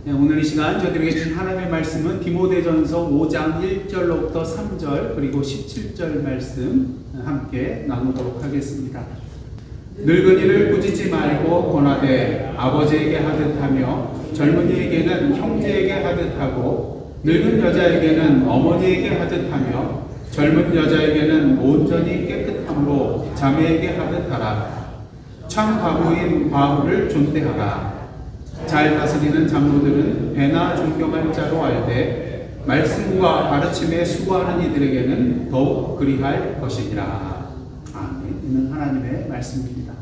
네, 오늘 이 시간 저희들에게 주신 하나님의 말씀은 디모데전서 5장 1절로부터 3절 그리고 17절 말씀 함께 나누도록 하겠습니다. 늙은이를 꾸짖지 말고 권하되 아버지에게 하듯하며 젊은이에게는 형제에게 하듯하고 늙은 여자에게는 어머니에게 하듯하며 젊은 여자에게는 온전히 깨끗함으로 자매에게 하듯하라. 참 과부인 과부를 존대하라. 잘 다스리는 장로들은 배나 존경할 자로 알되 말씀과 가르침에 수고하는 이들에게는 더욱 그리할 것이니라. 아멘. 이는 하나님의 말씀입니다.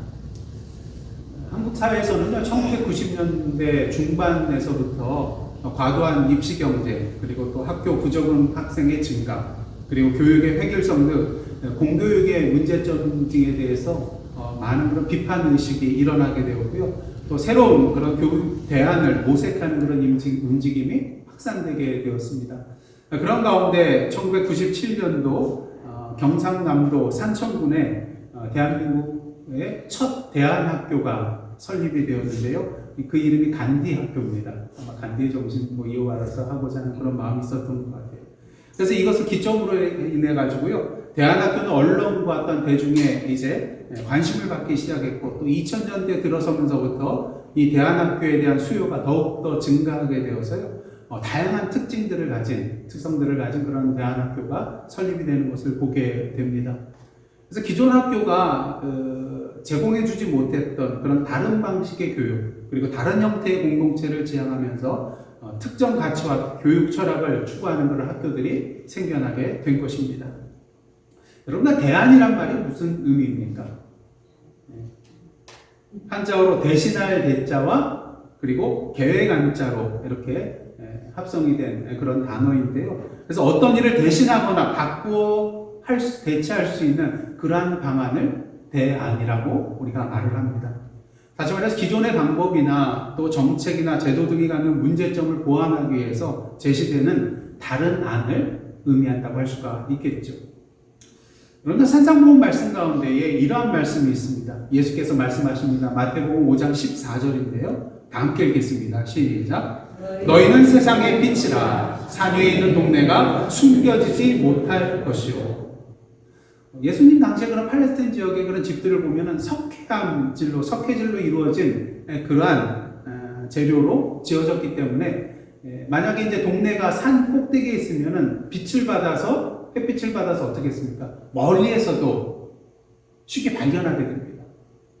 한국 사회에서는요, 1990년대 중반에서부터 과도한 입시 경제, 그리고 또 학교 부적응 학생의 증가, 그리고 교육의 획일성 등 공교육의 문제점 등에 대해서 많은 그런 비판 의식이 일어나게 되었고요. 또 새로운 그런 교육 대안을 모색하는 그런 움직임이 확산되게 되었습니다. 그런 가운데 1997년도 경상남도 산천군에 대한민국의 첫 대안학교가 설립이 되었는데요. 그 이름이 간디학교입니다. 아마 간디의 정신 이어받아서 하고자 하는 그런 마음이 있었던 것 같아요. 그래서 이것을 기점으로 인해 가지고요, 대안학교는 언론과 어떤 대중의 이제 관심을 받기 시작했고, 또 2000년대 들어서면서부터 이 대안학교에 대한 수요가 더욱더 증가하게 되어서요, 다양한 특성들을 가진 그런 대안학교가 설립이 되는 것을 보게 됩니다. 그래서 기존 학교가 제공해주지 못했던 그런 다른 방식의 교육, 그리고 다른 형태의 공동체를 지향하면서 특정 가치와 교육 철학을 추구하는 그런 학교들이 생겨나게 된 것입니다. 여러분, 대안이란 말이 무슨 의미입니까? 한자어로 대신할 대자와 그리고 계획한 자로 이렇게 합성이 된 그런 단어인데요. 그래서 어떤 일을 대신하거나 바꾸어 대체할 수 있는 그러한 방안을 대안이라고 우리가 말을 합니다. 다시 말해서 기존의 방법이나 또 정책이나 제도 등이 갖는 문제점을 보완하기 위해서 제시되는 다른 안을 의미한다고 할 수가 있겠죠. 그런데 산상보험 말씀 가운데에 이러한 말씀이 있습니다. 예수께서 말씀하십니다. 마태복음 5장 14절인데요. 다 함께 읽겠습니다. 시작. 너희는 세상의 빛이라. 산 위에 있는 동네가 숨겨지지 못할 것이요. 예수님 당시에 그런 팔레스타인 지역의 그런 집들을 보면은 석회질로 이루어진 그러한 재료로 지어졌기 때문에 만약에 이제 동네가 산 꼭대기에 있으면은 햇빛을 받아서 어떻게 했습니까? 멀리에서도 쉽게 발견하게 됩니다.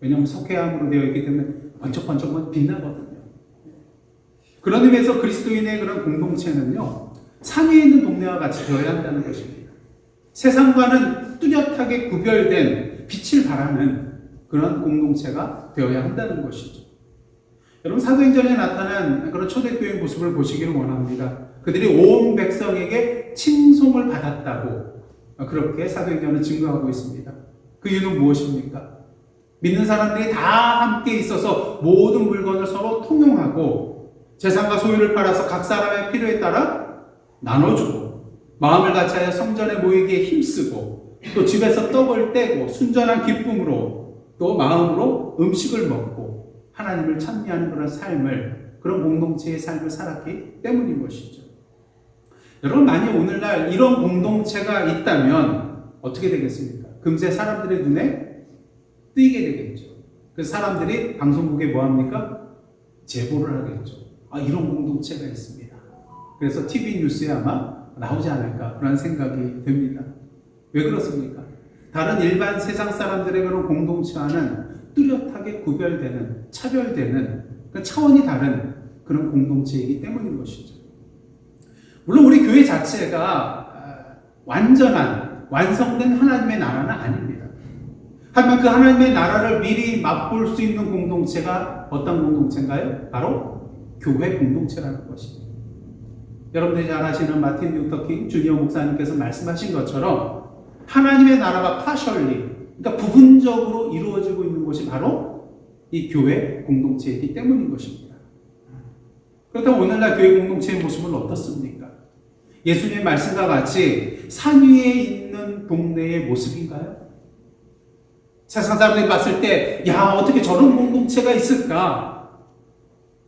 왜냐하면 석회암으로 되어 있기 때문에 번쩍번쩍 빛나거든요. 그런 의미에서 그리스도인의 그런 공동체는요, 산 위에 있는 동네와 같이 되어야 한다는 것입니다. 세상과는 뚜렷하게 구별된 빛을 발하는 그런 공동체가 되어야 한다는 것이죠. 여러분, 사도행전에 나타난 그런 초대교회 모습을 보시기를 원합니다. 그들이 온 백성에게 칭송을 받았다고 그렇게 사도행전은 증거하고 있습니다. 그 이유는 무엇입니까? 믿는 사람들이 다 함께 있어서 모든 물건을 서로 통용하고 재산과 소유를 팔아서 각 사람의 필요에 따라 나눠주고 마음을 같이하여 성전에 모이기에 힘쓰고 또 집에서 떡을 떼고 순전한 기쁨으로 또 마음으로 음식을 먹고 하나님을 찬미하는 그런 공동체의 삶을 살았기 때문인 것이죠. 여러분, 만약 오늘날 이런 공동체가 있다면 어떻게 되겠습니까? 금세 사람들의 눈에 띄게 되겠죠. 그래서 사람들이 방송국에 뭐합니까? 제보를 하겠죠. 이런 공동체가 있습니다. 그래서 TV 뉴스에 아마 나오지 않을까 그런 생각이 됩니다. 왜 그렇습니까? 다른 일반 세상 사람들의 그런 공동체와는 뚜렷하게 구별되는, 차별되는 차원이 다른 그런 공동체이기 때문인 것이죠. 물론 우리 교회 자체가 완성된 하나님의 나라는 아닙니다. 하지만 그 하나님의 나라를 미리 맛볼 수 있는 공동체가 어떤 공동체인가요? 바로 교회 공동체라는 것입니다. 여러분들이 잘 아시는 마틴 루터 킹 주니어 목사님께서 말씀하신 것처럼 하나님의 나라가 그러니까 부분적으로 이루어지고 있는 곳이 바로 이 교회 공동체이기 때문인 것입니다. 그렇다면 오늘날 교회 공동체의 모습은 어떻습니까? 예수님의 말씀과 같이 산 위에 있는 동네의 모습인가요? 세상 사람들이 봤을 때, 어떻게 저런 공동체가 있을까?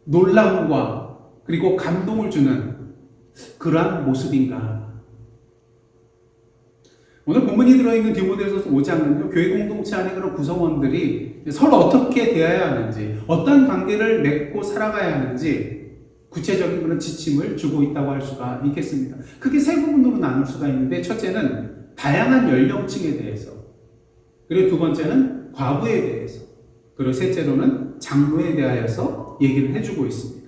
놀람과 그리고 감동을 주는 그러한 모습인가? 오늘 본문이 들어있는 디모데후서 5장은요, 교회 공동체 안에 그런 구성원들이 서로 어떻게 대해야 하는지, 어떤 관계를 맺고 살아가야 하는지 구체적인 그런 지침을 주고 있다고 할 수가 있겠습니다. 크게 세 부분으로 나눌 수가 있는데, 첫째는 다양한 연령층에 대해서, 그리고 두 번째는 과부에 대해서, 그리고 셋째로는 장로에 대하여서 얘기를 해주고 있습니다.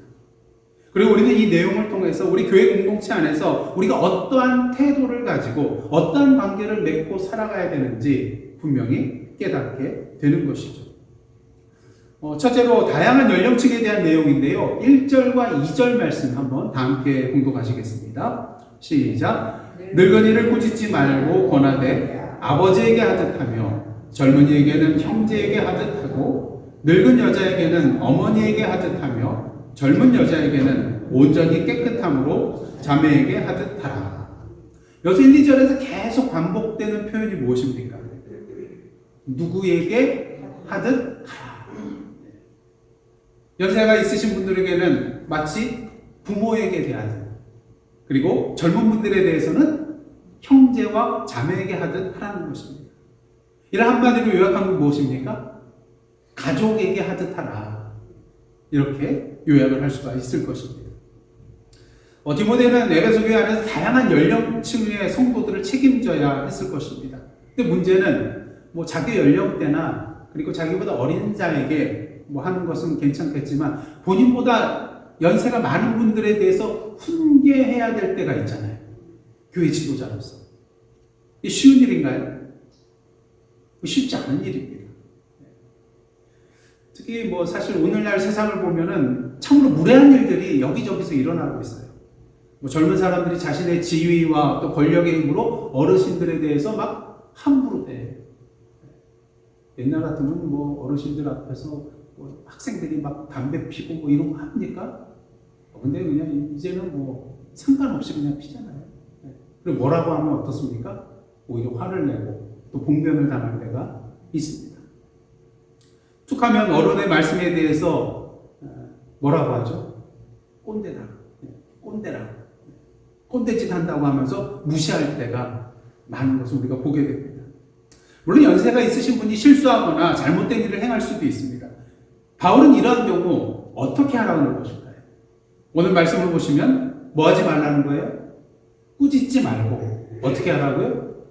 그리고 우리는 이 내용을 통해서 우리 교회 공동체 안에서 우리가 어떠한 태도를 가지고 어떠한 관계를 맺고 살아가야 되는지 분명히 깨닫게 되는 것이죠. 첫째로 다양한 연령층에 대한 내용인데요. 1절과 2절 말씀 한번 다 함께 공독하시겠습니다. 시작. 늙은이를 꾸짖지 말고 권하되 아버지에게 하듯 하며 젊은이에게는 형제에게 하듯 하고 늙은 여자에게는 어머니에게 하듯 하며 젊은 여자에게는 온전히 깨끗함으로 자매에게 하듯 하라. 여기서 1, 2절에서 계속 반복되는 표현이 무엇입니까? 누구에게 하듯 하라. 연세가 있으신 분들에게는 마치 부모에게 대하듯, 그리고 젊은 분들에 대해서는 형제와 자매에게 하듯 하라는 것입니다. 이를 한마디로 요약하면 무엇입니까? 가족에게 하듯 하라. 이렇게 요약을 할 수가 있을 것입니다. 디모데는 에베소 교회 안에서 다양한 연령층의 성도들을 책임져야 했을 것입니다. 근데 문제는 자기 연령대나 그리고 자기보다 어린 자에게 하는 것은 괜찮겠지만 본인보다 연세가 많은 분들에 대해서 훈계해야 될 때가 있잖아요. 교회 지도자로서. 이게 쉬운 일인가요? 쉽지 않은 일입니다. 특히 사실 오늘날 세상을 보면은 참으로 무례한 일들이 여기저기서 일어나고 있어요. 젊은 사람들이 자신의 지위와 또 권력의 힘으로 어르신들에 대해서 막 함부로 대. 옛날 같으면 어르신들 앞에서 학생들이 막 담배 피고 이런 거 합니까? 근데 그냥 이제는 상관없이 그냥 피잖아요. 그리고 뭐라고 하면 어떻습니까? 오히려 화를 내고 또 봉변을 당할 때가 있습니다. 툭하면 어른의 말씀에 대해서 뭐라고 하죠? 꼰대라. 꼰대라. 꼰대짓 한다고 하면서 무시할 때가 많은 것을 우리가 보게 됩니다. 물론 연세가 있으신 분이 실수하거나 잘못된 일을 행할 수도 있습니다. 바울은 이러한 경우 어떻게 하라는 것일까요? 오늘 말씀을 보시면 뭐 하지 말라는 거예요? 꾸짖지 말고 어떻게 하라고요?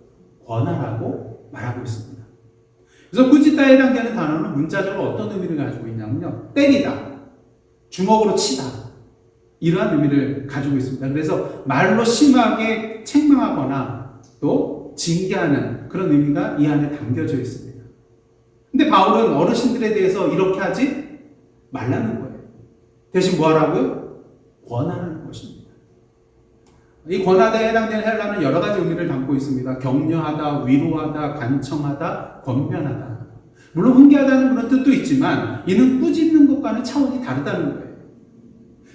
권하라고 말하고 있습니다. 그래서 꾸짖다에 해당되는 단어는 문자적으로 어떤 의미를 가지고 있냐면요. 때리다, 주먹으로 치다, 이러한 의미를 가지고 있습니다. 그래서 말로 심하게 책망하거나 또 징계하는 그런 의미가 이 안에 담겨져 있습니다. 근데 바울은 어르신들에 대해서 이렇게 하지 말라는 거예요. 대신 뭐 하라고요? 권하는 것입니다. 이 권하다에 해당되는 헬라는 여러 가지 의미를 담고 있습니다. 격려하다, 위로하다, 간청하다, 권면하다. 물론 훈계하다는 그런 뜻도 있지만 이는 꾸짖는 것과는 차원이 다르다는 거예요.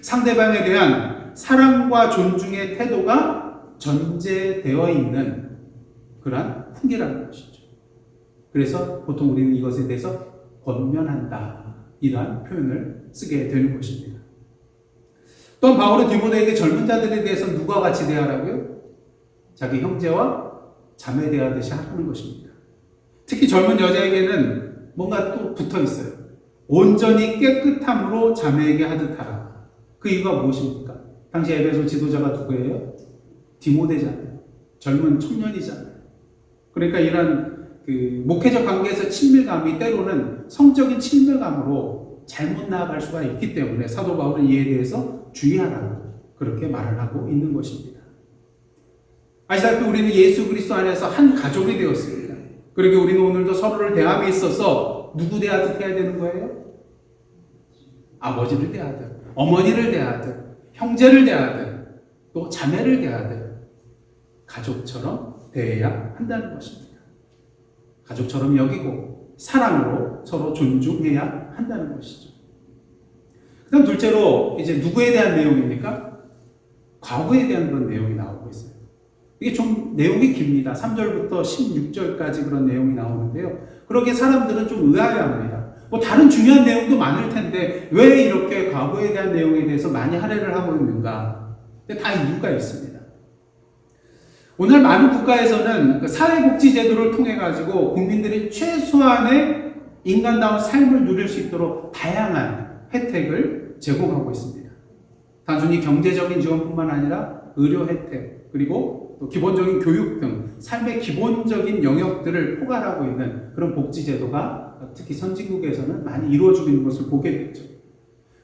상대방에 대한 사랑과 존중의 태도가 전제되어 있는 그러한 훈계라는 것이죠. 그래서 보통 우리는 이것에 대해서 권면한다, 이러한 표현을 쓰게 되는 것입니다. 또 바울은 디모데에게 젊은 자들에 대해서 누가 같이 대하라고요? 자기 형제와 자매 대하듯이 하라는 것입니다. 특히 젊은 여자에게는 뭔가 또 붙어 있어요. 온전히 깨끗함으로 자매에게 하듯 하라. 그 이유가 무엇입니까? 당시 에베소 지도자가 누구예요? 디모데잖아요. 젊은 청년이잖아요. 그러니까 이런 목회적 관계에서 친밀감이 때로는 성적인 친밀감으로 잘못 나아갈 수가 있기 때문에 사도 바울은 이에 대해서 주의하라고 그렇게 말을 하고 있는 것입니다. 아시다시피 우리는 예수 그리스도 안에서 한 가족이 되었습니다. 그리고 우리는 오늘도 서로를 대함에 있어서 누구 대하듯 해야 되는 거예요? 아버지를 대하듯, 어머니를 대하듯, 형제를 대하듯, 또 자매를 대하듯 가족처럼 대해야 한다는 것입니다. 가족처럼 여기고 사랑으로 서로 존중해야 한다는 것이죠. 그 다음 둘째로 이제 누구에 대한 내용입니까? 과거에 대한 그런 내용이 나오고 있어요. 이게 좀 내용이 깁니다. 3절부터 16절까지 그런 내용이 나오는데요. 그러기에 사람들은 좀 의아해합니다. 뭐 다른 중요한 내용도 많을 텐데 왜 이렇게 과부에 대한 내용에 대해서 많이 할애를 하고 있는가? 근데 다 이유가 있습니다. 오늘 많은 국가에서는 사회복지제도를 통해 가지고 국민들이 최소한의 인간다운 삶을 누릴 수 있도록 다양한 혜택을 제공하고 있습니다. 단순히 경제적인 지원뿐만 아니라 의료 혜택, 그리고 또 기본적인 교육 등 삶의 기본적인 영역들을 포괄하고 있는 그런 복지제도가 특히 선진국에서는 많이 이루어지고 있는 것을 보게 되죠.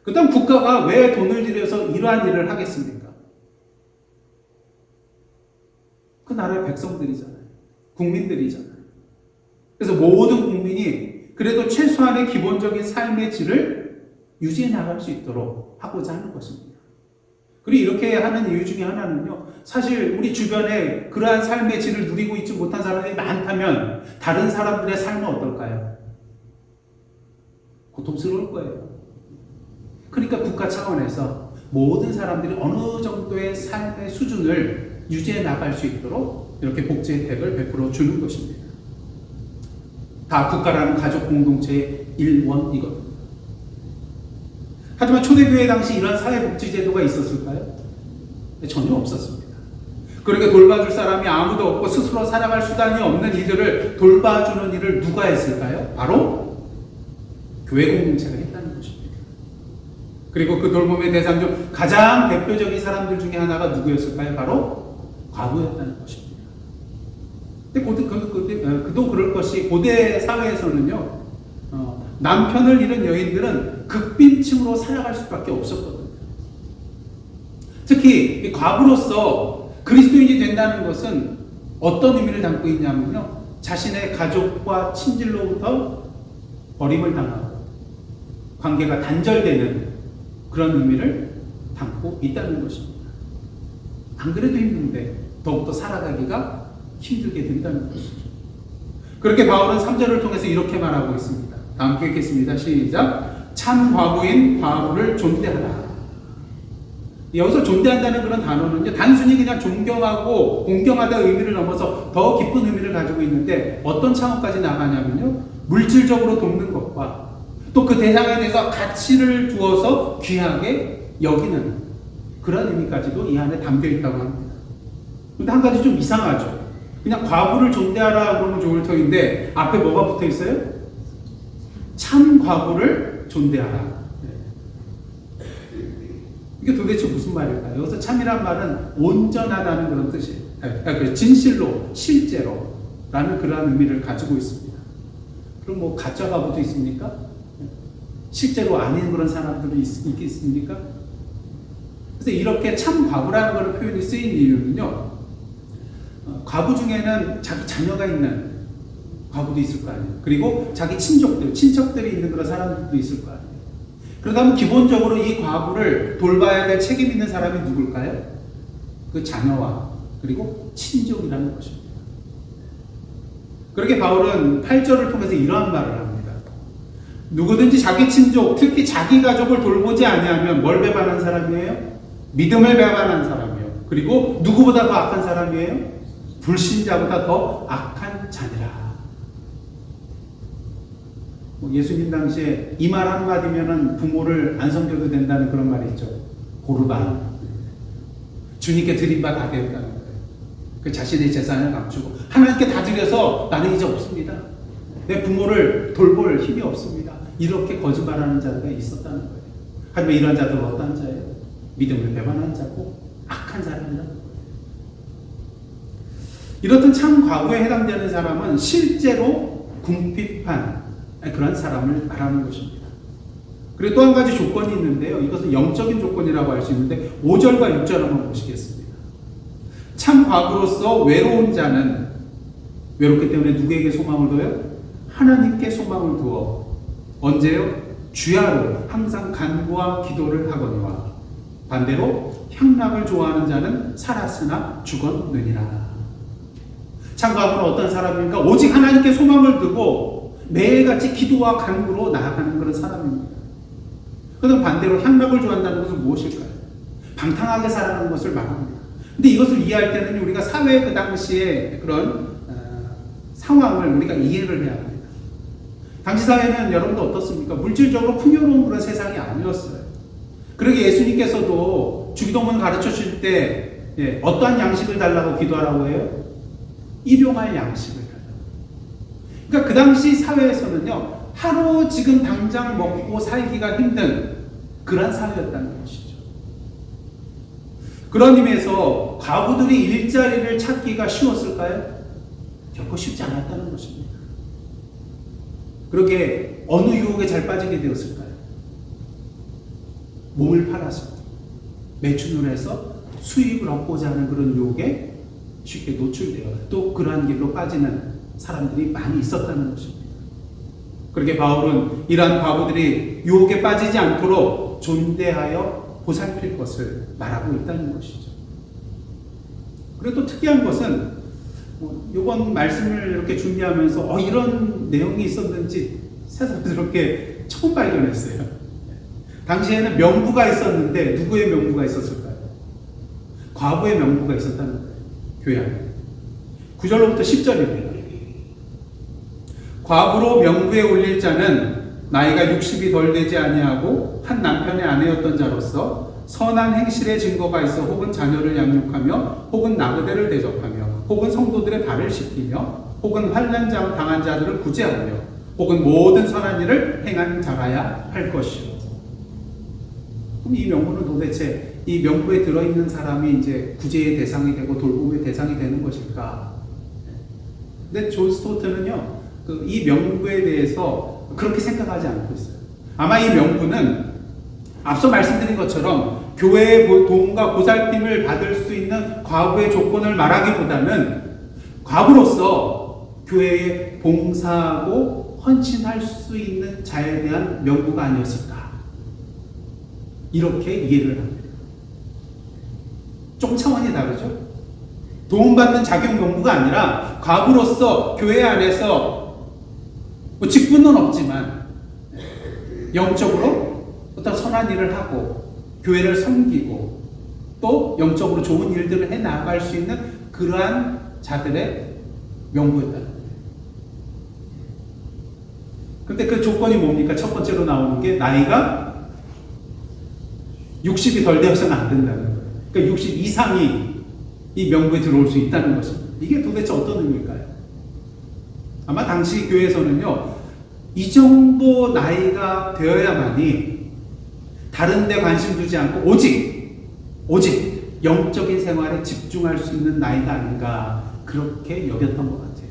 그다음 국가가 왜 돈을 들여서 이러한 일을 하겠습니까? 그 나라의 백성들이잖아요. 국민들이잖아요. 그래서 모든 국민이 그래도 최소한의 기본적인 삶의 질을 유지해 나갈 수 있도록 하고자 하는 것입니다. 그리고 이렇게 하는 이유 중에 하나는요, 사실 우리 주변에 그러한 삶의 질을 누리고 있지 못한 사람들이 많다면 다른 사람들의 삶은 어떨까요? 고통스러울 거예요. 그러니까 국가 차원에서 모든 사람들이 어느 정도의 삶의 수준을 유지해 나갈 수 있도록 이렇게 복지 혜택을 베풀어 주는 것입니다. 다 국가라는 가족 공동체의 일원이거든요. 하지만 초대교회 당시 이러한 사회복지제도가 있었을까요? 전혀 없었습니다. 그렇게 돌봐줄 사람이 아무도 없고 스스로 살아갈 수단이 없는 이들을 돌봐주는 일을 누가 했을까요? 바로 교회 공동체가 했다는 것입니다. 그리고 그 돌봄의 대상 중 가장 대표적인 사람들 중에 하나가 누구였을까요? 바로 과부였다는 것입니다. 근데 그도 그럴 것이 고대 사회에서는요, 남편을 잃은 여인들은 극빈층으로 살아갈 수밖에 없었거든요. 특히 과부로서 그리스도인이 된다는 것은 어떤 의미를 담고 있냐면요, 자신의 가족과 친질로부터 버림을 당하고 관계가 단절되는 그런 의미를 담고 있다는 것입니다. 안 그래도 힘든데 더욱더 살아가기가 힘들게 된다는 것이죠. 그렇게 바울은 3절을 통해서 이렇게 말하고 있습니다. 다 함께 읽겠습니다. 시작. 참 과부인 과부를 존대하라. 여기서 존대한다는 그런 단어는요, 단순히 그냥 존경하고 공경하다 의미를 넘어서 더 깊은 의미를 가지고 있는데 어떤 차원까지 나가냐면요, 물질적으로 돕는 것과 또 그 대상에 대해서 가치를 두어서 귀하게 여기는 그런 의미까지도 이 안에 담겨 있다고 합니다. 근데 한 가지 좀 이상하죠. 그냥 과부를 존대하라 그러면 좋을 터인데 앞에 뭐가 붙어 있어요? 참 과부를 존대하라. 이게 도대체 무슨 말일까요? 여기서 참이란 말은 온전하다는 그런 뜻이에요. 진실로, 실제로 라는 그런 의미를 가지고 있습니다. 그럼 뭐 가짜 과부도 있습니까? 실제로 아닌 그런 사람들이 있겠습니까? 그래서 이렇게 참 과부라는 그런 표현이 쓰인 이유는요, 과부 중에는 자기 자녀가 있는 과부도 있을 거 아니에요. 그리고 자기 친척들이 있는 그런 사람들도 있을 거 아니에요. 그러다 기본적으로 이 과부를 돌봐야 될 책임 있는 사람이 누굴까요? 그 자녀와 그리고 친족이라는 것입니다. 그렇게 바울은 8절을 통해서 이러한 말을 합니다. 누구든지 자기 친족, 특히 자기 가족을 돌보지 아니하면 뭘 배반한 사람이에요? 믿음을 배반한 사람이에요. 그리고 누구보다 더 악한 사람이에요? 불신자보다 더 악한 자니라. 예수님 당시에 이 말 한마디면은 부모를 안 섬겨도 된다는 그런 말이 있죠. 고르반. 주님께 드린 바 다 되었다는 거예요. 그 자신의 재산을 감추고 하나님께 다 드려서 나는 이제 없습니다. 내 부모를 돌볼 힘이 없습니다. 이렇게 거짓말하는 자가 있었다는 거예요. 하지만 이런 자들은 어떤 자예요? 믿음을 배반한 자고 악한 사람이라는 거예요. 이렇듯 참 과부에 해당되는 사람은 실제로 궁핍한 그런 사람을 말하는 것입니다. 그리고 또 한 가지 조건이 있는데요. 이것은 영적인 조건이라고 할 수 있는데 5절과 6절 한번 보시겠습니다. 참 과부로서 외로운 자는 외롭기 때문에 누구에게 소망을 둬요? 하나님께 소망을 두어 언제요? 주야로 항상 간구와 기도를 하거니와 반대로 향락을 좋아하는 자는 살았으나 죽었느니라. 참 과부는 어떤 사람입니까? 오직 하나님께 소망을 두고 매일같이 기도와 간구로 나아가는 그런 사람입니다. 그럼 반대로 향락을 좋아한다는 것은 무엇일까요? 방탕하게 살아가는 것을 말합니다. 근데 이것을 이해할 때는 우리가 사회 그 당시의 그런 상황을 우리가 이해를 해야 합니다. 당시 사회는 여러분도 어떻습니까? 물질적으로 풍요로운 그런 세상이 아니었어요. 그러게 예수님께서도 주기도문 가르쳐 주실 때 어떠한 양식을 달라고 기도하라고 해요? 일용할 양식을 달라고. 그러니까 그 당시 사회에서는요, 하루 지금 당장 먹고 살기가 힘든 그런 사회였다는 것이죠. 그런 의미에서 과부들이 일자리를 찾기가 쉬웠을까요? 결코 쉽지 않았다는 것입니다. 그러게 어느 유혹에 잘 빠지게 되었을까요? 몸을 팔아서 매춘을 해서 수입을 얻고자 하는 그런 유혹에 쉽게 노출되어 또 그러한 길로 빠지는 사람들이 많이 있었다는 것입니다. 그렇게 바울은 이러한 과부들이 유혹에 빠지지 않도록 존대하여 보살필 것을 말하고 있다는 것이죠. 그리고 또 특이한 것은 이번 말씀을 이렇게 준비하면서 이런 내용이 있었는지 새삼스럽게 처음 발견했어요. 당시에는 명부가 있었는데 누구의 명부가 있었을까요? 과부의 명부가 있었다는 거예요. 교회 안에. 9절로부터 10절입니다. 과부로 명부에 올릴 자는 나이가 60이 덜 되지 아니하고 한 남편의 아내였던 자로서 선한 행실의 증거가 있어 혹은 자녀를 양육하며 혹은 나그네를 대접하며 혹은 성도들의 발을 씻기며 혹은 환난 당한 자들을 구제하며 혹은 모든 선한 일을 행한 자라야 할 것이요. 그럼 이 명부는 도대체 이 명부에 들어있는 사람이 이제 구제의 대상이 되고 돌봄의 대상이 되는 것일까? 근데 존 스토트는요, 이 명부에 대해서 그렇게 생각하지 않고 있어요. 아마 이 명부는 앞서 말씀드린 것처럼 교회의 도움과 보살핌을 받을 수 있는 과부의 조건을 말하기보다는 과부로서 교회에 봉사하고 헌신할 수 있는 자에 대한 명부가 아니었을까? 이렇게 이해를 합니다. 좀 차원이 다르죠? 도움받는 자격 명부가 아니라 과부로서 교회 안에서 직분은 없지만 영적으로 어떤 선한 일을 하고 교회를 섬기고 또 영적으로 좋은 일들을 해나갈 수 있는 그러한 자들의 명부였다는 거예요. 근데 그 조건이 뭡니까? 첫 번째로 나오는 게 나이가 60이 덜 되어서는 안 된다는 거예요. 그러니까 60 이상이 이 명부에 들어올 수 있다는 것입니다. 이게 도대체 어떤 의미일까요? 아마 당시 교회에서는요, 이 정도 나이가 되어야만이 다른 데 관심 두지 않고 오직 영적인 생활에 집중할 수 있는 나이가 아닌가 그렇게 여겼던 것 같아요.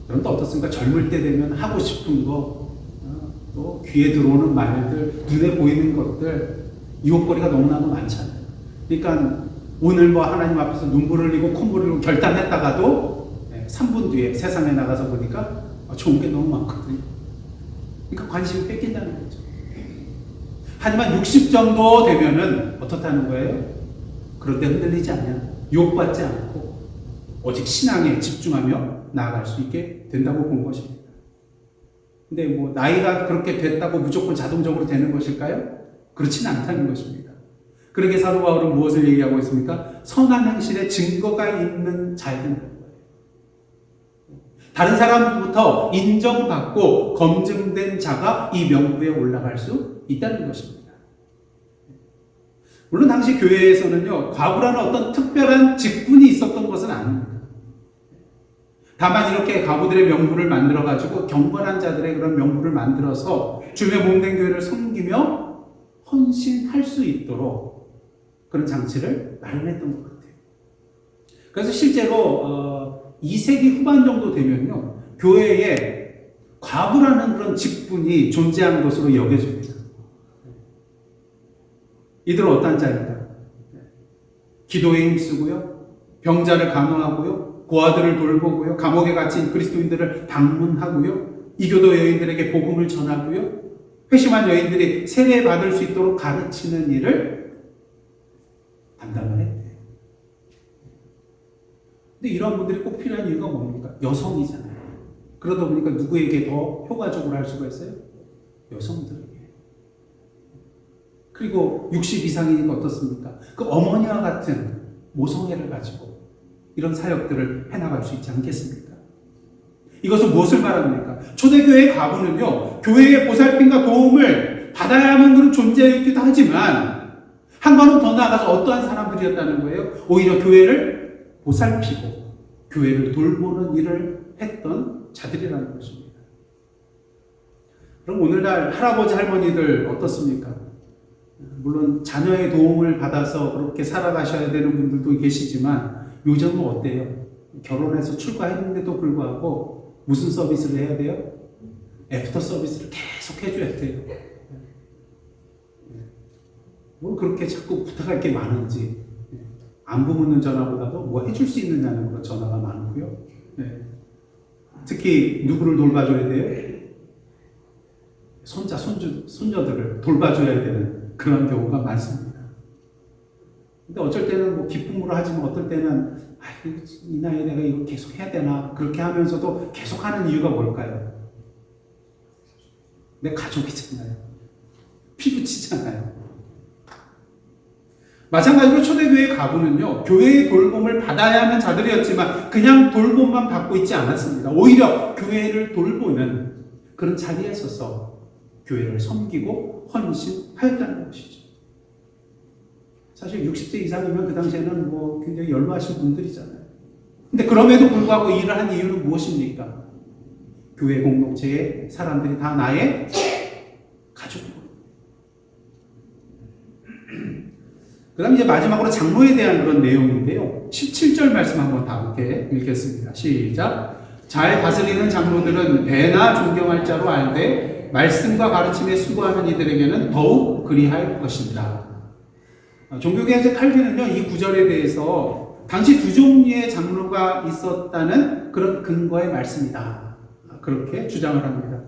여러분도 어떻습니까? 젊을 때 되면 하고 싶은 거, 또 귀에 들어오는 말들, 눈에 보이는 것들, 유혹거리가 너무나도 많잖아요. 그러니까 오늘 뭐 하나님 앞에서 눈물을 흘리고 콧물을 흘리고 결단했다가도 3분 뒤에 세상에 나가서 보니까 좋은 게 너무 많거든요. 그러니까 관심이 뺏긴다는 거죠. 하지만 60 정도 되면은 어떻다는 거예요? 그럴 때 흔들리지 않냐? 유혹받지 않고 오직 신앙에 집중하며 나아갈 수 있게 된다고 본 것입니다. 근데 뭐 나이가 그렇게 됐다고 무조건 자동적으로 되는 것일까요? 그렇지는 않다는 것입니다. 그러게 사도 바울은 무엇을 얘기하고 있습니까? 선한 행실에 증거가 있는 자야 된다는 거예요. 다른 사람부터 인정받고 검증된 자가 이 명부에 올라갈 수 있다는 것입니다. 물론 당시 교회에서는요, 과부라는 어떤 특별한 직분이 있었던 것은 아닙니다. 다만 이렇게 과부들의 명부를 만들어가지고 경건한 자들의 그런 명부를 만들어서 주님의 몸된 교회를 섬기며 헌신할 수 있도록 그런 장치를 마련했던 것 같아요. 그래서 실제로 2세기 후반 정도 되면요, 교회에 과부라는 그런 직분이 존재한 것으로 여겨집니다. 이들은 어떤 자입니까? 기도에 힘쓰고요, 병자를 간호하고요, 고아들을 돌보고요, 감옥에 갇힌 그리스도인들을 방문하고요, 이교도 여인들에게 복음을 전하고요, 회심한 여인들이 세례받을 수 있도록 가르치는 일을 담당을 했대요. 근데 이런 분들이 꼭 필요한 이유가 뭡니까? 여성이잖아요. 그러다 보니까 누구에게 더 효과적으로 할 수가 있어요? 여성들에게. 그리고 60 이상이니까 어떻습니까? 그 어머니와 같은 모성애를 가지고 이런 사역들을 해나갈 수 있지 않겠습니까? 이것은 무엇을 말합니까? 초대교회의 과부는요, 교회의 보살핌과 도움을 받아야 하는 그런 존재이기도 하지만, 한 걸음 더 나아가서 어떠한 사람들이었다는 거예요? 오히려 교회를 보살피고, 교회를 돌보는 일을 했던 자들이라는 것입니다. 그럼 오늘날 할아버지, 할머니들 어떻습니까? 물론 자녀의 도움을 받아서 그렇게 살아가셔야 되는 분들도 계시지만 요즘은 어때요? 결혼해서 출가했는데도 불구하고 무슨 서비스를 해야 돼요? 애프터 서비스를 계속 해줘야 돼요. 뭐 그렇게 자꾸 부탁할 게 많은지, 안부 묻는 전화보다도 뭐 해줄 수 있느냐는 그런 전화가 많고요. 특히 누구를 돌봐줘야 돼요? 손자, 손녀들을 돌봐줘야 되는 그런 경우가 많습니다. 근데 어쩔 때는 뭐 기쁨으로 하지만 어떨 때는 이 나이에 내가 이거 계속 해야 되나 그렇게 하면서도 계속 하는 이유가 뭘까요? 내 가족이잖아요. 피부치잖아요. 마찬가지로 초대교회의 가부는요, 교회의 돌봄을 받아야 하는 자들이었지만 그냥 돌봄만 받고 있지 않았습니다. 오히려 교회를 돌보는 그런 자리에 서서 교회를 섬기고 헌신하였다는 것이죠. 사실 60세 이상이면 그 당시에는 뭐 굉장히 연로하신 분들이잖아요. 근데 그럼에도 불구하고 일을 한 이유는 무엇입니까? 교회 공동체의 사람들이 다 나의 가족이고. 그 다음 이제 마지막으로 장로에 대한 그런 내용인데요. 17절 말씀 한번 다 함께 읽겠습니다. 시작. 잘 다스리는 장로들은 배나 존경할 자로 알되 말씀과 가르침에 수고하는 이들에게는 더욱 그리할 것입니다. 종교개혁자 칼빈은요, 이 구절에 대해서 당시 두 종류의 장로가 있었다는 그런 근거의 말씀이다. 그렇게 주장을 합니다.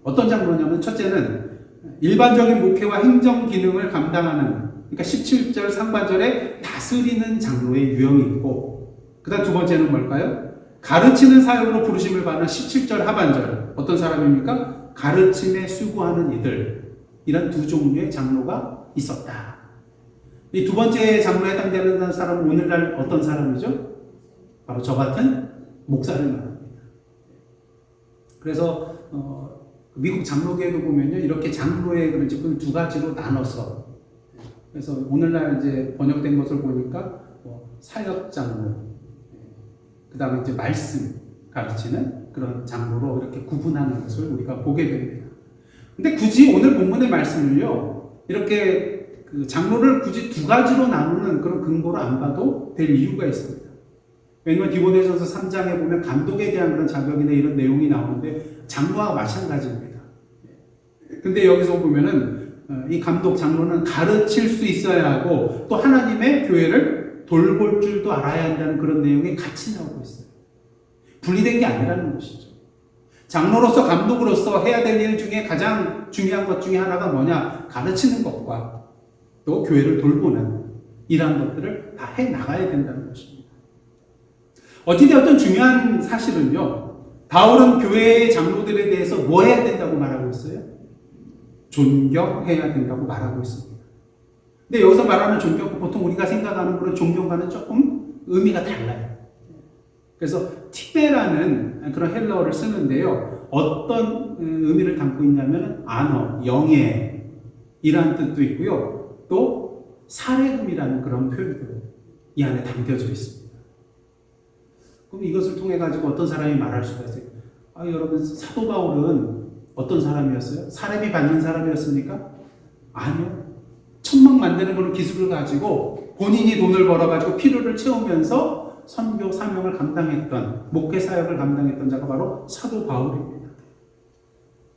어떤 장로냐면, 첫째는 일반적인 목회와 행정 기능을 감당하는, 그러니까 17절 상반절에 다스리는 장로의 유형이 있고, 그 다음 두 번째는 뭘까요? 가르치는 사역으로 부르심을 받는 17절 하반절. 어떤 사람입니까? 가르침에 수고하는 이들. 이런 두 종류의 장로가 있었다. 이 두 번째 장로에 해당되는 사람은 오늘날 어떤 사람이죠? 바로 저 같은 목사를 말합니다. 그래서 미국 장로계도 보면요, 이렇게 장로의 그런 직분을 두 가지로 나눠서, 그래서 오늘날 이제 번역된 것을 보니까 사역 장로, 그 다음에 이제 말씀 가르치는 그런 장로로 이렇게 구분하는 것을 우리가 보게 됩니다. 근데 굳이 오늘 본문의 말씀을요, 이렇게 그 장로를 굳이 두 가지로 나누는 그런 근거로 안 봐도 될 이유가 있습니다. 왜냐하면 디모데전서 3장에 보면 감독에 대한 그런 자격이나 이런 내용이 나오는데 장로와 마찬가지입니다. 근데 여기서 보면은 이 감독 장로는 가르칠 수 있어야 하고 또 하나님의 교회를 돌볼 줄도 알아야 한다는 그런 내용이 같이 나오고 있어요. 분리된 게 아니라는 것이죠. 장로로서 감독으로서 해야 될 일 중에 가장 중요한 것 중에 하나가 뭐냐? 가르치는 것과 또 교회를 돌보는 이러한 것들을 다 해나가야 된다는 것입니다. 어찌되었든 중요한 사실은요, 바울은 교회의 장로들에 대해서 뭐 해야 된다고 말하고 있어요? 존경해야 된다고 말하고 있습니다. 근데 여기서 말하는 존경, 보통 우리가 생각하는 그런 존경과는 조금 의미가 달라요. 그래서 티베라는 그런 헬라어를 쓰는데요, 어떤 의미를 담고 있냐면 아너, 영예 이라는 뜻도 있고요, 또 사례금이라는 그런 표현도 이 안에 담겨져 있습니다. 그럼 이것을 통해 가지고 어떤 사람이 말할 수가 있어요? 여러분, 사도 바울은 어떤 사람이었어요? 사례비 받는 사람이었습니까? 아니요. 천막 만드는 그런 기술을 가지고 본인이 돈을 벌어가지고 필요를 채우면서 선교 사명을 감당했던, 목회 사역을 감당했던 자가 바로 사도 바울입니다.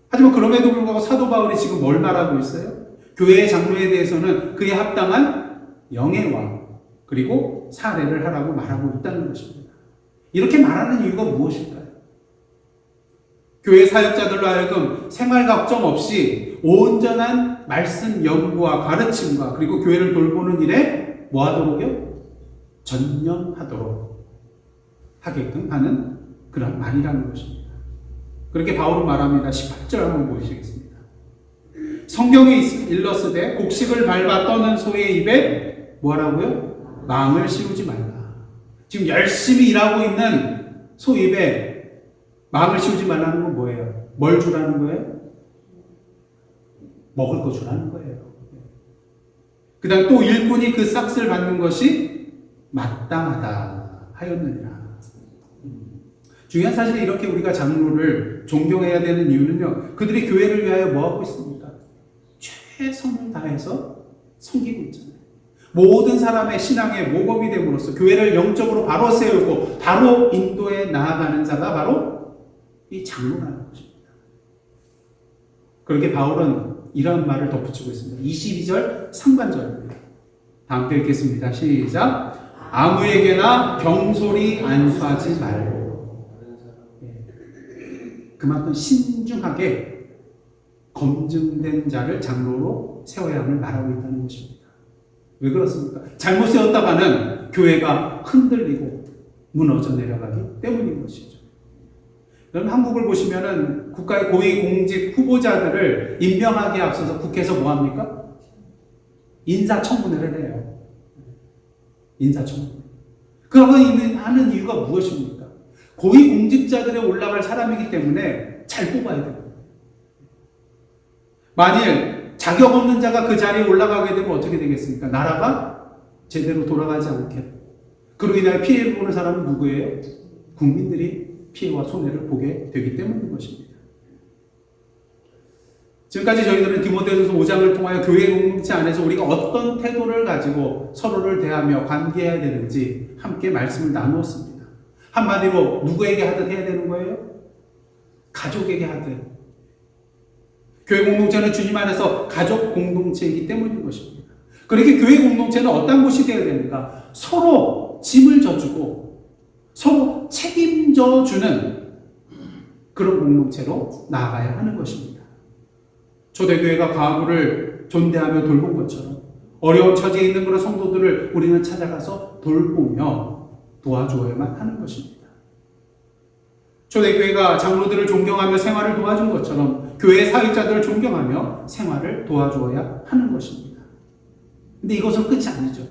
하지만 그럼에도 불구하고 사도 바울이 지금 뭘 말하고 있어요? 교회의 장로에 대해서는 그에 합당한 영예와 그리고 사례를 하라고 말하고 있다는 것입니다. 이렇게 말하는 이유가 무엇일까요? 교회 사역자들로 하여금 생활 걱정 없이 온전한 말씀 연구와 가르침과 그리고 교회를 돌보는 일에 뭐 하도록요? 전념하도록 하게끔 하는 그런 말이라는 것입니다. 그렇게 바울은 말합니다. 18절 한번 보시겠습니다. 성경에 일렀으되 곡식을 밟아 떠는 소의 입에 뭐라고요? 망을 씌우지 말라. 지금 열심히 일하고 있는 소 입에 마음을 씌우지 말라는 건 뭐예요? 뭘 주라는 거예요? 먹을 거 주라는 거예요. 그 다음 또 일꾼이 그 싹을 받는 것이 마땅하다 하였느니라. 중요한 사실은 이렇게 우리가 장로를 존경해야 되는 이유는요, 그들이 교회를 위하여 뭐하고 있습니까? 최선을 다해서 섬기고 있잖아요. 모든 사람의 신앙의 모범이 됨으로써 교회를 영적으로 바로 세우고 바로 인도에 나아가는 자가 바로 이 장로라는 것입니다. 그렇게 바울은 이런 말을 덧붙이고 있습니다. 22절 상반절입니다. 다음 때 읽겠습니다. 시작. 아무에게나 병소리 안수하지 말고. 그만큼 신중하게 검증된 자를 장로로 세워야 함을 말하고 있다는 것입니다. 왜 그렇습니까? 잘못 세웠다가는 교회가 흔들리고 무너져 내려가기 때문인 것이죠. 여러분, 한국을 보시면은 국가의 고위공직 후보자들을 임명하기에 앞서서 국회에서 뭐 합니까? 인사청문회를 해요. 인사청문회. 그거 하는 이유가 무엇입니까? 고위공직자들에 올라갈 사람이기 때문에 잘 뽑아야 됩니다. 만일 자격 없는 자가 그 자리에 올라가게 되면 어떻게 되겠습니까? 나라가 제대로 돌아가지 않게. 그로 인하여 피해를 보는 사람은 누구예요? 국민들이 피해와 손해를 보게 되기 때문인 것입니다. 지금까지 저희들은 디모데전서 5장을 통하여 교회 공동체 안에서 우리가 어떤 태도를 가지고 서로를 대하며 관계해야 되는지 함께 말씀을 나누었습니다. 한마디로 누구에게 하듯 해야 되는 거예요? 가족에게 하듯. 교회 공동체는 주님 안에서 가족 공동체이기 때문인 것입니다. 그렇게 교회 공동체는 어떤 곳이 되어야 되는가? 서로 짐을 져주고 서로 책임져 주는 그런 공동체로 나아가야 하는 것입니다. 초대교회가 과부를 존대하며 돌본 것처럼 어려운 처지에 있는 그런 성도들을 우리는 찾아가서 돌보며 도와줘야만 하는 것입니다. 초대교회가 장로들을 존경하며 생활을 도와준 것처럼 교회 사역자들을 존경하며 생활을 도와줘야 하는 것입니다. 근데 이것은 끝이 아니죠.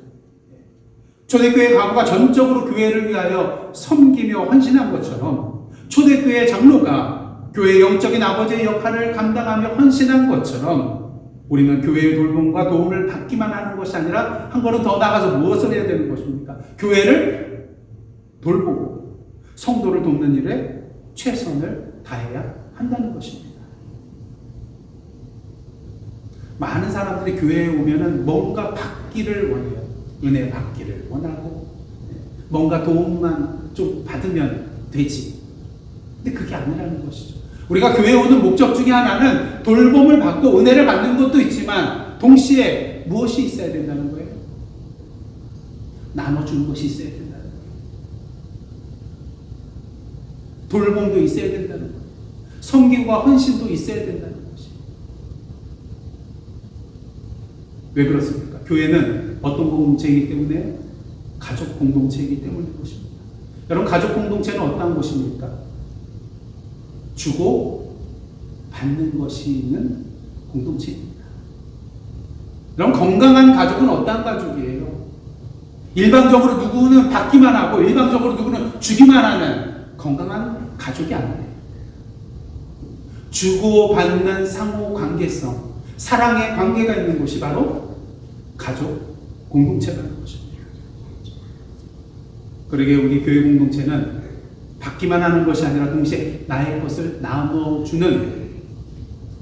초대교회 가부가 전적으로 교회를 위하여 섬기며 헌신한 것처럼 초대교회 장로가 교회의 영적인 아버지의 역할을 감당하며 헌신한 것처럼 우리는 교회의 돌봄과 도움을 받기만 하는 것이 아니라 한 걸음 더 나가서 무엇을 해야 되는 것입니까? 교회를 돌보고 성도를 돕는 일에 최선을 다해야 한다는 것입니다. 많은 사람들이 교회에 오면은 뭔가 받기를 원해요. 은혜 받기를 원하고 뭔가 도움만 좀 받으면 되지. 근데 그게 아니라는 것이죠. 우리가 교회에 오는 목적 중에 하나는 돌봄을 받고 은혜를 받는 것도 있지만 동시에 무엇이 있어야 된다는 거예요? 나눠주는 것이 있어야 된다는 거예요. 돌봄도 있어야 된다는 거예요. 섬김과 헌신도 있어야 된다는 것이. 왜 그렇습니까? 교회는 어떤 공동체이기 때문에? 가족 공동체이기 때문인 것입니다. 여러분, 가족 공동체는 어떤 곳입니까? 주고 받는 것이 있는 공동체입니다. 여러분, 건강한 가족은 어떤 가족이에요? 일방적으로 누구는 받기만 하고 일방적으로 누구는 주기만 하는 건강한 가족이 아니에요. 주고받는 상호 관계성, 사랑의 관계가 있는 곳이 바로 가족 공동체라는 것입니다. 그러게 우리 교회 공동체는 받기만 하는 것이 아니라 동시에 나의 것을 나눠주는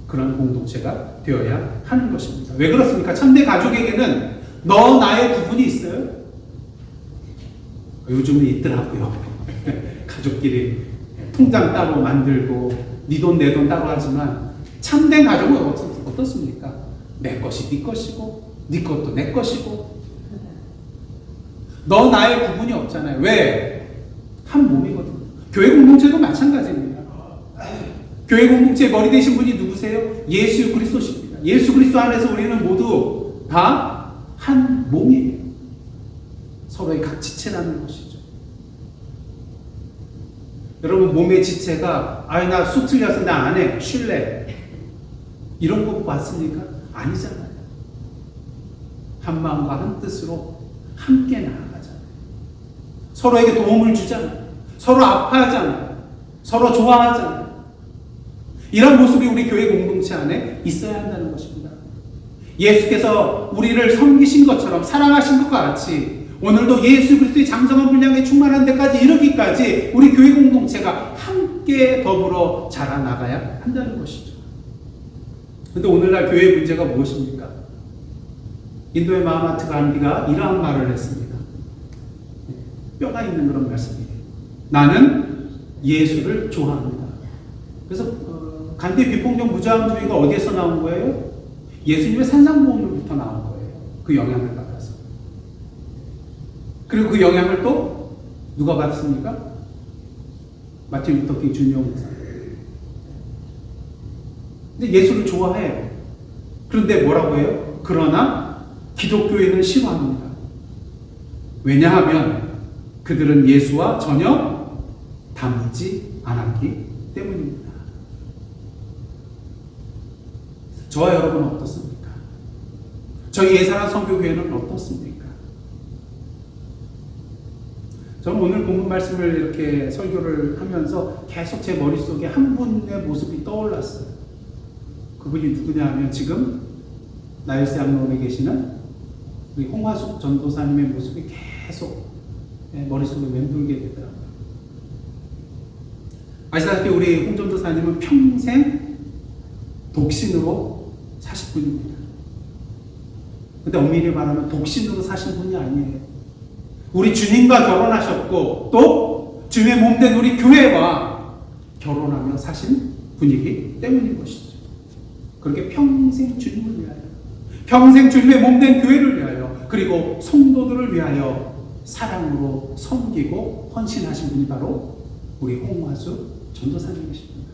그런 공동체가 되어야 하는 것입니다. 왜 그렇습니까? 참된 가족에게는 너 나의 구분이 있어요? 요즘은 있더라고요. 가족끼리 통장 따로 만들고 네 돈 내 돈 따로 하지만 참된 가족은 어떻습니까? 내 것이 네 것이고 네 것도 내 것이고 너 나의 구분이 없잖아요. 왜? 한 몸이거든요. 교회 공동체도 마찬가지입니다. 교회 공동체의 머리 되신 분이 누구세요? 예수 그리스도십니다. 예수 그리스도 안에서 우리는 모두 다 한 몸이에요. 서로의 각 지체라는 것이죠. 여러분, 몸의 지체가 나 수 틀려서 나 안 해, 쉴래, 이런 거 봤습니까? 아니잖아요. 한 마음과 한 뜻으로 함께 나아가잖아요. 서로에게 도움을 주잖아요. 서로 아파하잖아요. 서로 좋아하잖아요. 이런 모습이 우리 교회 공동체 안에 있어야 한다는 것입니다. 예수께서 우리를 섬기신 것처럼 사랑하신 것과 같이 오늘도 예수 그리스도의 장성한 분량에 충만한 데까지 이르기까지 우리 교회 공동체가 함께 더불어 자라나가야 한다는 것이죠. 그런데 오늘날 교회의 문제가 무엇입니까? 인도의 마하마트 간디가 이러한 말을 했습니다. 뼈가 있는 그런 말씀이에요. 나는 예수를 좋아합니다. 그래서 간디의 비폭력 무장주의가 어디에서 나온 거예요? 예수님의 산상보험으로부터 나온 거예요. 그 영향을 받아서. 그리고 그 영향을 또 누가 받습니까? 마틴 루터 킹 주니어 목사. 근데 예수를 좋아해요. 그런데 뭐라고 해요? 그러나 기독교인은 싫어합니다. 왜냐하면 그들은 예수와 전혀 닮지 않았기 때문입니다. 저와 여러분은 어떻습니까? 저희 예산한 선교교회는 어떻습니까? 저는 오늘 본문 말씀을 이렇게 설교를 하면서 계속 제 머릿속에 한 분의 모습이 떠올랐어요. 그분이 누구냐 하면 지금 나일스 양로원에 계시는 우리 홍화숙 전도사님의 모습이 계속 머릿속에 맴돌게 되더라고요. 아시다시피 우리 홍 전도사님은 평생 독신으로 사실 분입니다. 근데 엄밀히 말하면 독신으로 사신 분이 아니에요. 우리 주님과 결혼하셨고 또 주님의 몸된 우리 교회와 결혼하며 사신 분이기 때문인 것이죠. 그렇게 평생 주님을 위하여, 평생 주님의 몸된 교회를 위하여, 그리고 성도들을 위하여 사랑으로 섬기고 헌신하신 분이 바로 우리 홍화수 전도사님이십니다.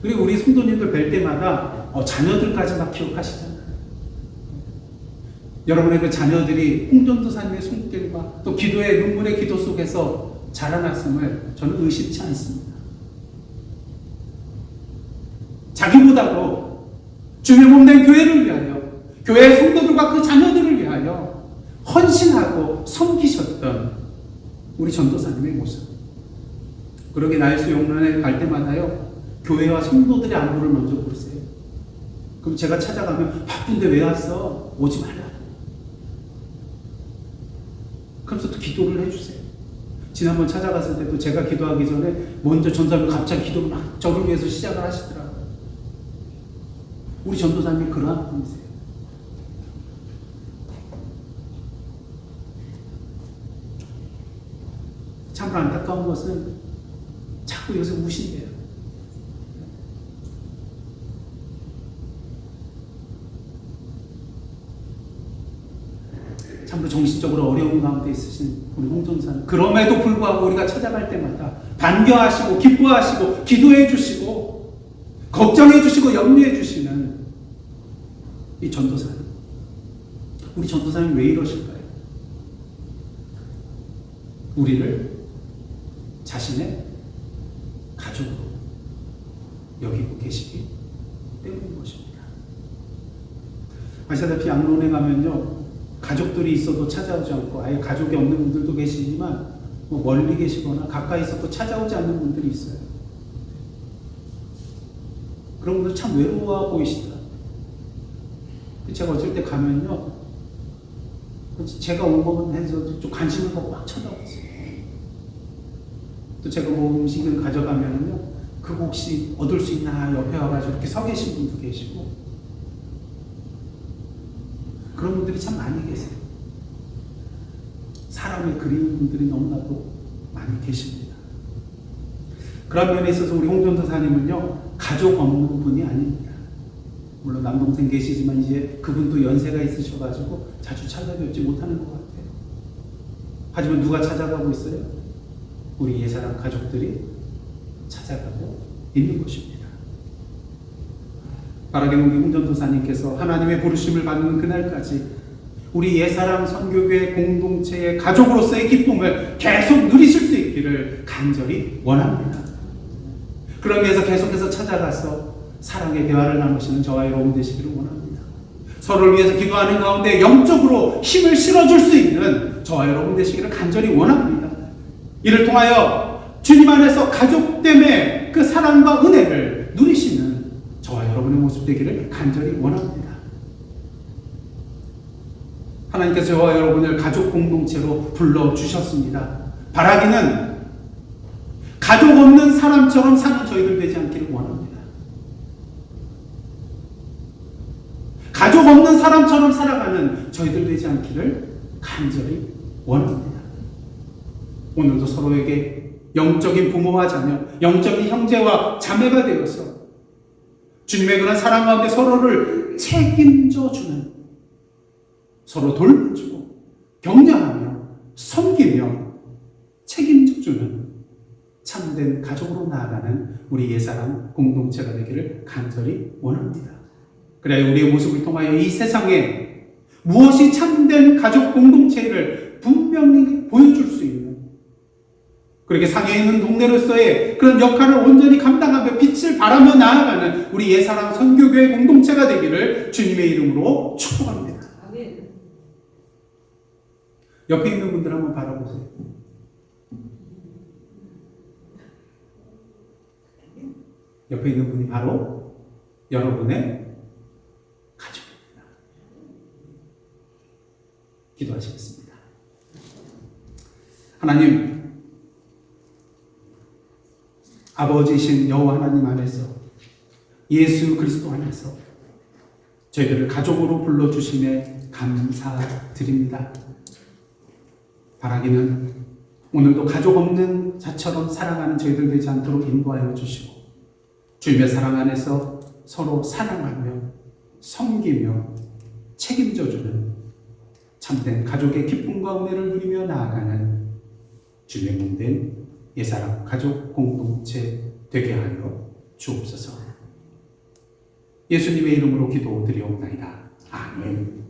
그리고 우리 성도님들 뵐 때마다 자녀들까지 막 기억하시잖아요. 여러분의 그 자녀들이 홍 전도사님의 손길과 또 기도의 눈물의 기도 속에서 자라났음을 저는 의심치 않습니다. 자기보다도 주님의 몸된 교회를 위하여, 교회의 성도들과 그 자녀들을 위하여 헌신하고 섬기셨던 우리 전도사님의 모습. 그러게 나일스 용론에 갈 때마다요, 교회와 성도들의 안부를 먼저 물으세요. 그럼 제가 찾아가면 바쁜데 왜 왔어? 오지 말라. 그러면서 또 기도를 해주세요. 지난번 찾아갔을 때도 제가 기도하기 전에 먼저 전사님이 갑자기 기도를 막 저를 위해서 시작을 하시더라고요. 우리 전도사님이 그러한 분이세요. 참으로 안타까운 것은 자꾸 요새 우신대요. 참으로 정신적으로 어려운 가운데 있으신 우리 홍 전사님, 그럼에도 불구하고 우리가 찾아갈 때마다 반겨하시고 기뻐하시고 기도해 주시고 걱정해 주시고 염려해 주시는 이 전도사님, 우리 전도사님 왜 이러실까요? 우리를 자신의 가족으로 여기고 계시기 때문인 것입니다. 아시다시피 양론에 가면요, 가족들이 있어도 찾아오지 않고, 아예 가족이 없는 분들도 계시지만 멀리 계시거나 가까이 있어도 찾아오지 않는 분들이 있어요. 그런 분들 참 외로워 보이시더라고요. 제가 어쩔 때 가면요, 제가 온 것만 해서 좀 관심을 갖고 막 쳐다보세요. 또 제가 뭐 음식을 가져가면요, 그거 혹시 얻을 수 있나 옆에 와가지고 이렇게 서 계신 분도 계시고, 그런 분들이 참 많이 계세요. 사람을 그리는 분들이 너무나도 많이 계십니다. 그런 면에 있어서 우리 홍 전도사님은요, 가족 없는 분이 아닙니다. 물론 남동생 계시지만 이제 그분도 연세가 있으셔가지고 자주 찾아뵙지 못하는 것 같아요. 하지만 누가 찾아가고 있어요? 우리 예사람 가족들이 찾아가고 있는 것입니다. 바라기는 우리 홍 전도사님께서 하나님의 부르심을 받는 그날까지 우리 예사람 선교교회 공동체의 가족으로서의 기쁨을 계속 누리실 수 있기를 간절히 원합니다. 그러기 위해서 계속해서 찾아가서 사랑의 대화를 나누시는 저와 여러분 되시기를 원합니다. 서로를 위해서 기도하는 가운데 영적으로 힘을 실어줄 수 있는 저와 여러분 되시기를 간절히 원합니다. 이를 통하여 주님 안에서 가족됨의 그 사랑과 은혜를 누리시는 저와 여러분의 모습 되기를 간절히 원합니다. 하나님께서 저와 여러분을 가족 공동체로 불러주셨습니다. 바라기는 가족 없는 사람처럼 사는 저희들 되지 않기를 원합니다. 가족 없는 사람처럼 살아가는 저희들 되지 않기를 간절히 원합니다. 오늘도 서로에게 영적인 부모와 자녀, 영적인 형제와 자매가 되어서 주님의 그런 사랑 가운데 서로를 책임져 주는, 서로 돌봐주고 격려하며 섬기며 책임져 주는 참된 가족으로 나아가는 우리 옛사람 공동체가 되기를 간절히 원합니다. 그래야 우리의 모습을 통하여 이 세상에 무엇이 참된 가족 공동체를 분명히 보여줄 수 있는, 그렇게 상해 있는 동네로서의 그런 역할을 온전히 감당하며 빛을 발하며 나아가는 우리 옛사람 선교교회 공동체가 되기를 주님의 이름으로 축복합니다. 옆에 있는 분들 한번 바라보세요. 옆에 있는 분이 바로 여러분의 가족입니다. 기도하시겠습니다. 하나님, 아버지이신 여호와 하나님 안에서, 예수 그리스도 안에서 저희들을 가족으로 불러주심에 감사드립니다. 바라기는 오늘도 가족 없는 자처럼 살아가는 저희들 되지 않도록 인도하여 주시고, 주님의 사랑 안에서 서로 사랑하며 섬기며 책임져주는 참된 가족의 기쁨과 은혜를 누리며 나아가는 주님의 몸된 옛사람 가족 공동체 되게 하여 주옵소서. 예수님의 이름으로 기도드리옵나이다. 아멘.